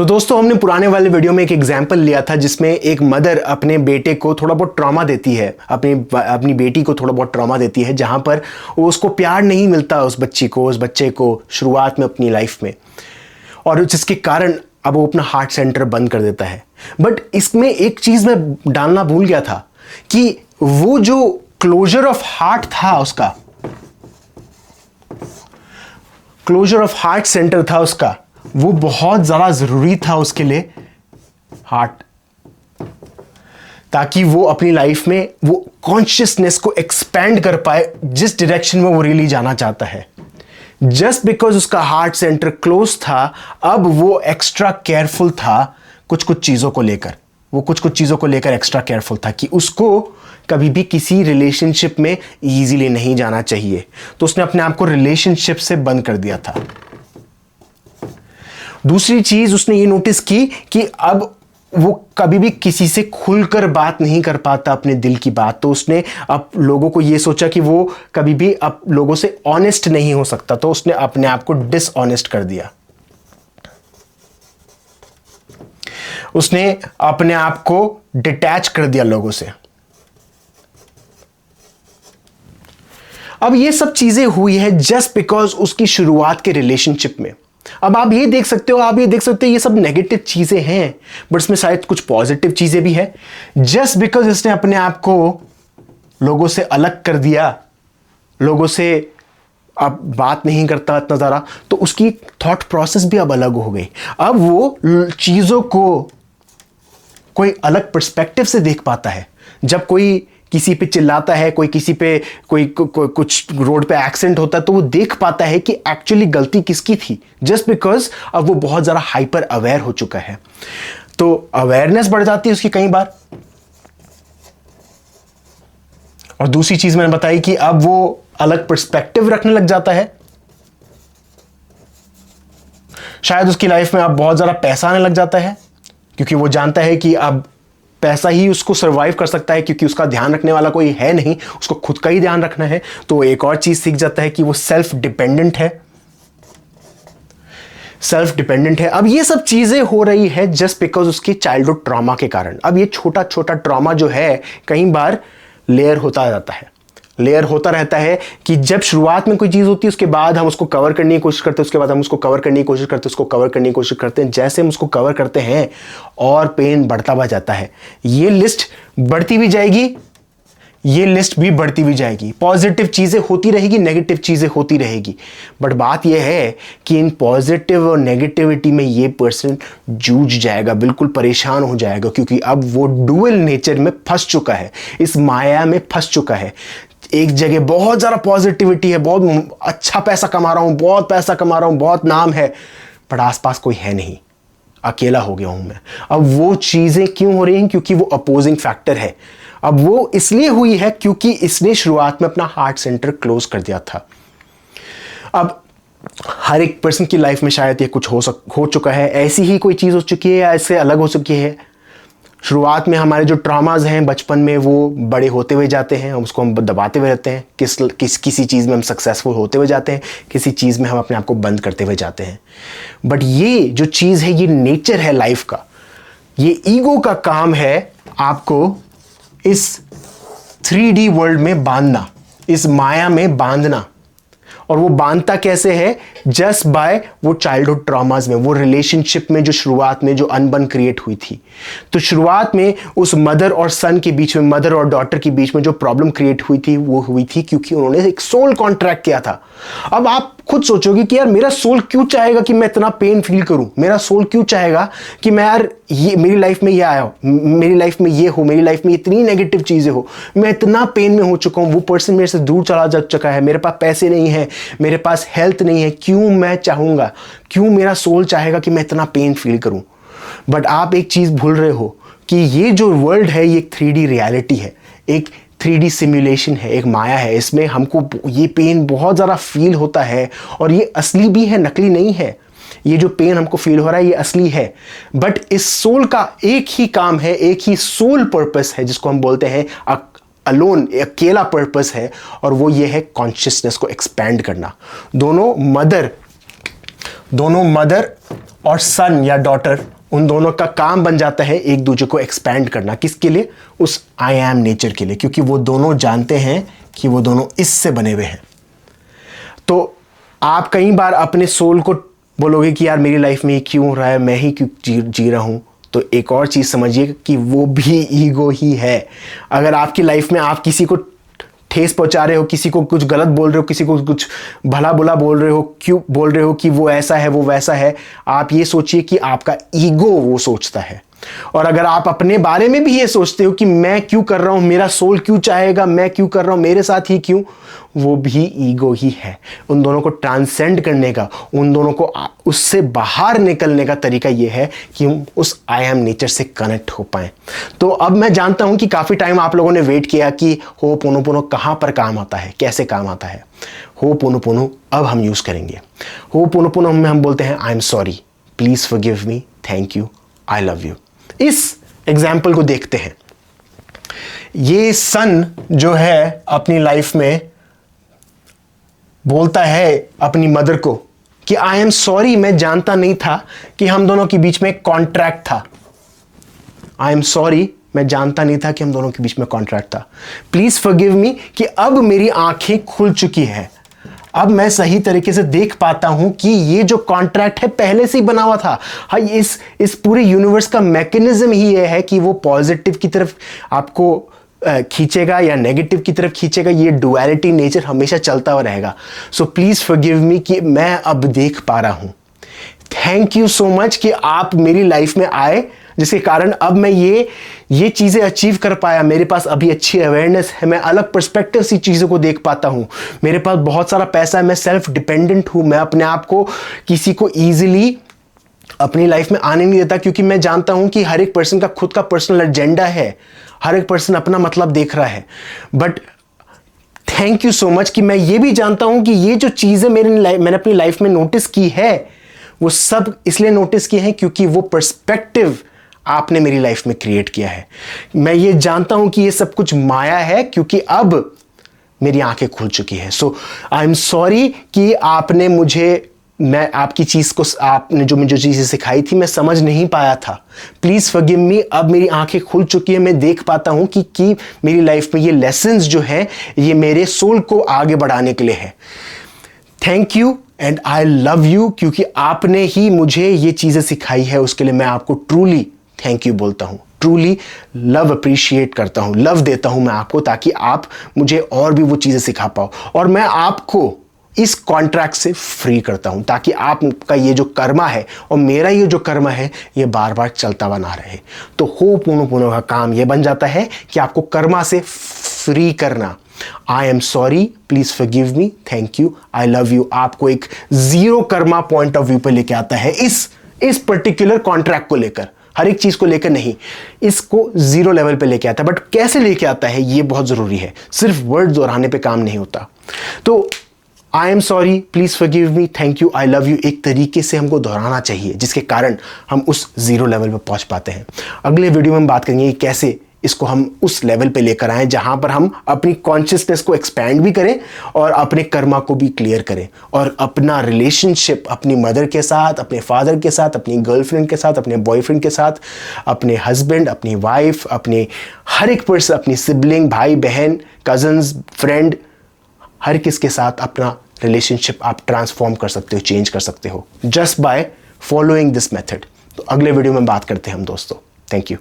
तो दोस्तों, हमने पुराने वाले वीडियो में एक एग्जाम्पल लिया था जिसमें एक मदर अपने बेटे को थोड़ा बहुत ट्रॉमा देती है, अपनी बेटी को थोड़ा बहुत ट्रॉमा देती है, जहां पर उसको प्यार नहीं मिलता उस बच्चे को शुरुआत में अपनी लाइफ में, और जिसके कारण अब वो अपना हार्ट सेंटर बंद कर देता है। बट इसमें एक चीज मैं डालना भूल गया था कि वो जो क्लोजर ऑफ हार्ट था, उसका क्लोजर ऑफ हार्ट सेंटर था उसका, वो बहुत ज़्यादा ज़रूरी था उसके लिए, हार्ट, ताकि वो अपनी लाइफ में वो कॉन्शियसनेस को एक्सपैंड कर पाए जिस डायरेक्शन में वो रियली जाना चाहता है। जस्ट बिकॉज उसका हार्ट सेंटर क्लोज था, अब वो एक्स्ट्रा केयरफुल था कुछ कुछ चीज़ों को लेकर, एक्स्ट्रा केयरफुल था कि उसको कभी भी किसी रिलेशनशिप में ईजीली नहीं जाना चाहिए। तो उसने अपने आप को रिलेशनशिप से बंद कर दिया था। दूसरी चीज उसने ये नोटिस की कि अब वो कभी भी किसी से खुलकर बात नहीं कर पाता अपने दिल की बात। तो उसने अब लोगों को ये सोचा कि वो कभी भी अब लोगों से ऑनेस्ट नहीं हो सकता, तो उसने अपने आप को डिसऑनेस्ट कर दिया। उसने अपने आप को डिटैच कर दिया लोगों से। अब ये सब चीजें हुई है जस्ट बिकॉज उसकी शुरुआत के रिलेशनशिप में। अब आप ये देख सकते हो ये सब नेगेटिव चीजें हैं, बट इसमें शायद कुछ पॉजिटिव चीजें भी है। जस्ट बिकॉज इसने अपने आप को लोगों से अलग कर दिया, लोगों से अब बात नहीं करता इतना ज़्यादा, तो उसकी थॉट प्रोसेस भी अब अलग हो गई। अब वो चीज़ों को कोई अलग पर्सपेक्टिव से देख पाता है। जब कोई किसी पे चिल्लाता है, कोई किसी पे कोई कुछ रोड पे एक्सीडेंट होता है, तो वो देख पाता है कि एक्चुअली गलती किसकी थी, जस्ट बिकॉज अब वो बहुत ज़्यादा हाइपर अवेयर हो चुका है। तो अवेयरनेस बढ़ जाती है उसकी कई बार। और दूसरी चीज मैंने बताई कि अब वो अलग पर्सपेक्टिव रखने लग जाता है। शायद उसकी लाइफ में अब बहुत ज़्यादा पैसा आने लग जाता है, क्योंकि वो जानता है कि अब पैसा ही उसको सरवाइव कर सकता है, क्योंकि उसका ध्यान रखने वाला कोई है नहीं, उसको खुद का ही ध्यान रखना है। तो एक और चीज सीख जाता है कि वो सेल्फ डिपेंडेंट है। अब ये सब चीजें हो रही है जस्ट बिकॉज उसकी चाइल्डहुड ट्रॉमा के कारण। अब ये छोटा छोटा ट्रॉमा जो है कई बार लेयर होता रहता है कि जब शुरुआत में कोई चीज़ होती है, उसके बाद हम उसको कवर करने की कोशिश करते हैं, उसके बाद हम उसको कवर करने की कोशिश करते हैं। जैसे हम उसको कवर करते हैं और पेन बढ़ता हुआ जाता है। ये लिस्ट बढ़ती भी जाएगी, पॉजिटिव चीज़ें होती रहेगी, नेगेटिव चीज़ें होती रहेगी। बट बात यह है कि इन पॉजिटिव और नेगेटिविटी में ये पर्सन जूझ जाएगा, बिल्कुल परेशान हो जाएगा, क्योंकि अब वो डुअल नेचर में फंस चुका है, इस माया में फंस चुका है। एक जगह बहुत ज़्यादा पॉजिटिविटी है, बहुत अच्छा पैसा कमा रहा हूँ, बहुत नाम है, बट आसपास कोई है नहीं, अकेला हो गया हूँ मैं। अब वो चीज़ें क्यों हो रही हैं? क्योंकि वो अपोजिंग फैक्टर है। अब वो इसलिए हुई है क्योंकि इसने शुरुआत में अपना हार्ट सेंटर क्लोज कर दिया था। अब हर एक पर्सन की लाइफ में शायद ये कुछ हो चुका है, ऐसी ही कोई चीज़ हो चुकी है या इससे अलग हो चुकी है। शुरुआत में हमारे जो ट्रॉमाज हैं बचपन में, वो बड़े होते हुए जाते हैं, उसको हम दबाते हुए रहते हैं। किसी चीज़ में हम सक्सेसफुल होते हुए जाते हैं, किसी चीज़ में हम अपने आप को बंद करते हुए जाते हैं। बट ये जो चीज़ है, ये नेचर है लाइफ का। ये ईगो का काम है आपको इस 3D वर्ल्ड में बांधना, इस माया में बांधना। और वो बांधता कैसे है? जस्ट बाय वो चाइल्डहुड ट्रॉमास में, वो रिलेशनशिप में जो शुरुआत में जो अनबन क्रिएट हुई थी। तो शुरुआत में उस मदर और सन के बीच में, मदर और डॉटर के बीच में जो प्रॉब्लम क्रिएट हुई थी, वो हुई थी क्योंकि उन्होंने एक सोल कॉन्ट्रैक्ट किया था। अब आप खुद सोचोगे कि यार मेरा सोल क्यों चाहेगा कि मैं इतना पेन फील करूं, मेरा सोल क्यों चाहेगा कि मैं यार ये मेरी लाइफ में ये आया हो, मेरी लाइफ में ये हो, मेरी लाइफ में इतनी नेगेटिव चीजें हो, मैं इतना पेन में हो चुका हूं, वो पर्सन मेरे से दूर चला जा चुका है, मेरे पास पैसे नहीं है, मेरे पास हेल्थ नहीं है, क्यों मैं चाहूंगा, क्यों मेरा सोल चाहेगा कि मैं इतना पेन फील करूं। बट आप एक चीज भूल रहे हो कि ये जो वर्ल्ड है, ये एक 3D रियलिटी है, एक 3D सिमुलेशन है, एक माया है। इसमें हमको ये पेन बहुत ज़्यादा फील होता है, और ये असली भी है, नकली नहीं है। ये जो पेन हमको फील हो रहा है, ये असली है। बट इस सोल का एक ही काम है, एक ही सोल पर्पस है, जिसको हम बोलते हैं अलोन, अकेला पर्पस है, और वो ये है कॉन्शियसनेस को एक्सपैंड करना। दोनों मदर दोनों मदर और सन या डॉटर, उन दोनों का काम बन जाता है एक दूसरे को एक्सपैंड करना। किसके लिए? उस आई एम नेचर के लिए, क्योंकि वो दोनों जानते हैं कि वो दोनों इससे बने हुए हैं। तो आप कई बार अपने सोल को बोलोगे कि यार मेरी लाइफ में ये क्यों हो रहा है, मैं ही क्यों जी रहा हूं। तो एक और चीज समझिए कि वो भी ईगो ही है। अगर आपकी लाइफ में आप किसी को ठेस पहुंचा रहे हो, किसी को कुछ गलत बोल रहे हो, किसी को कुछ भला बुला बोल रहे हो, क्यों बोल रहे हो कि वो ऐसा है वो वैसा है, आप ये सोचिए कि आपका ईगो वो सोचता है। और अगर आप अपने बारे में भी ये सोचते हो कि मैं क्यों कर रहा हूं, मेरा सोल क्यों चाहेगा, मैं क्यों कर रहा हूं, मेरे साथ ही क्यों, वो भी ईगो ही है। उन दोनों को ट्रांसेंड करने का, उन दोनों को उससे बाहर निकलने का तरीका यह है कि हम उस आई एम नेचर से कनेक्ट हो पाए। तो अब मैं जानता हूं कि काफी टाइम आप लोगों ने वेट किया कि होपोनोपोनो कहां पर काम आता है, कैसे काम आता है। होपोनोपोनो अब हम यूज करेंगे। होपोनोपोनो में हम बोलते हैं I am sorry, please forgive me, thank you, I love you. इस एग्जाम्पल को देखते हैं। ये सन जो है अपनी लाइफ में बोलता है अपनी मदर को कि आई एम सॉरी, मैं जानता नहीं था कि हम दोनों के बीच में एक कॉन्ट्रैक्ट था। आई एम सॉरी, मैं जानता नहीं था कि हम दोनों के बीच में कॉन्ट्रैक्ट था। प्लीज फॉरगिव मी, कि अब मेरी आंखें खुल चुकी है, अब मैं सही तरीके से देख पाता हूं कि ये जो कॉन्ट्रैक्ट है पहले से ही बना हुआ था। हाँ, इस पूरे यूनिवर्स का मैकेनिज्म ही ये है कि वो पॉजिटिव की तरफ आपको खींचेगा या नेगेटिव की तरफ खींचेगा। ये डुअलिटी नेचर हमेशा चलता हुआ रहेगा। सो प्लीज फॉरगिव मी कि मैं अब देख पा रहा हूं। थैंक यू सो मच कि आप मेरी लाइफ में आए, जिसके कारण अब मैं ये चीजें अचीव कर पाया। मेरे पास अभी अच्छी अवेयरनेस है, मैं अलग पर्सपेक्टिव से चीजों को देख पाता हूं। मेरे पास बहुत सारा पैसा है, मैं सेल्फ डिपेंडेंट हूं। मैं अपने आप को किसी को ईजिली अपनी लाइफ में आने नहीं देता, क्योंकि मैं जानता हूं कि हर एक पर्सन का खुद का पर्सनल एजेंडा है, हर एक पर्सन अपना मतलब देख रहा है। But thank you so much कि मैं ये भी जानता हूं कि ये जो चीजें मैंने अपनी लाइफ में नोटिस की है, वो सब इसलिए नोटिस किए हैं क्योंकि वो पर्सपेक्टिव आपने मेरी लाइफ में क्रिएट किया है। मैं ये जानता हूं कि ये सब कुछ माया है, क्योंकि अब मेरी आंखें खुल चुकी है। सो आई एम सॉरी कि मैं आपकी चीज को, आपने जो मुझे चीजें सिखाई थी मैं समझ नहीं पाया था। प्लीज फॉरगिव मी, अब मेरी आंखें खुल चुकी है, मैं देख पाता हूं कि मेरी लाइफ में ये लेसन्स जो है ये मेरे सोल को आगे बढ़ाने के लिए है। Thank you and I love you, क्योंकि आपने ही मुझे ये चीजें सिखाई है, उसके लिए मैं आपको ट्रूली थैंक यू बोलता हूं, ट्रूली लव अप्रिशिएट करता हूं, लव देता हूं मैं आपको, ताकि आप मुझे और भी वो चीजें सिखा पाओ। और मैं आपको इस कॉन्ट्रैक्ट से फ्री करता हूं, ताकि आपका ये जो कर्मा है और मेरा ये जो कर्मा है ये बार बार चलता हुआ ना रहे। तो होपोनोपोनो का काम ये बन जाता है कि आपको कर्मा से फ्री करना। I am sorry, please forgive me, thank you, I love you, आपको एक zero Karma point of view पे लेके आता है। इस पर्टिकुलर कॉन्ट्रैक्ट को लेकर, हर एक चीज को लेकर नहीं, इसको जीरो लेवल पे लेके आता है। बट कैसे लेके आता है ये बहुत जरूरी है, सिर्फ वर्ड दोहराने पे काम नहीं होता। तो I am sorry, please forgive me, thank you, I love you एक तरीके से हमको दोहराना चाहिए, जिसके कारण हम उस जीरो लेवल पे पहुंच पाते हैं। अगले वीडियो में हम बात करेंगे कि कैसे इसको हम उस लेवल पे लेकर आए जहां पर हम अपनी कॉन्शियसनेस को एक्सपैंड भी करें और अपने कर्मा को भी क्लियर करें, और अपना रिलेशनशिप अपनी मदर के साथ, अपने फादर के साथ, अपनी गर्लफ्रेंड के साथ, अपने बॉयफ्रेंड के साथ, अपने हस्बैंड, अपनी वाइफ, अपने हर एक पर्सन, अपनी सिबलिंग, भाई बहन, कजन्स, फ्रेंड, हर किसके साथ अपना रिलेशनशिप आप ट्रांसफॉर्म कर सकते हो, चेंज कर सकते हो, just by following this method. तो अगले वीडियो में बात करते हैं हम दोस्तों। Thank you.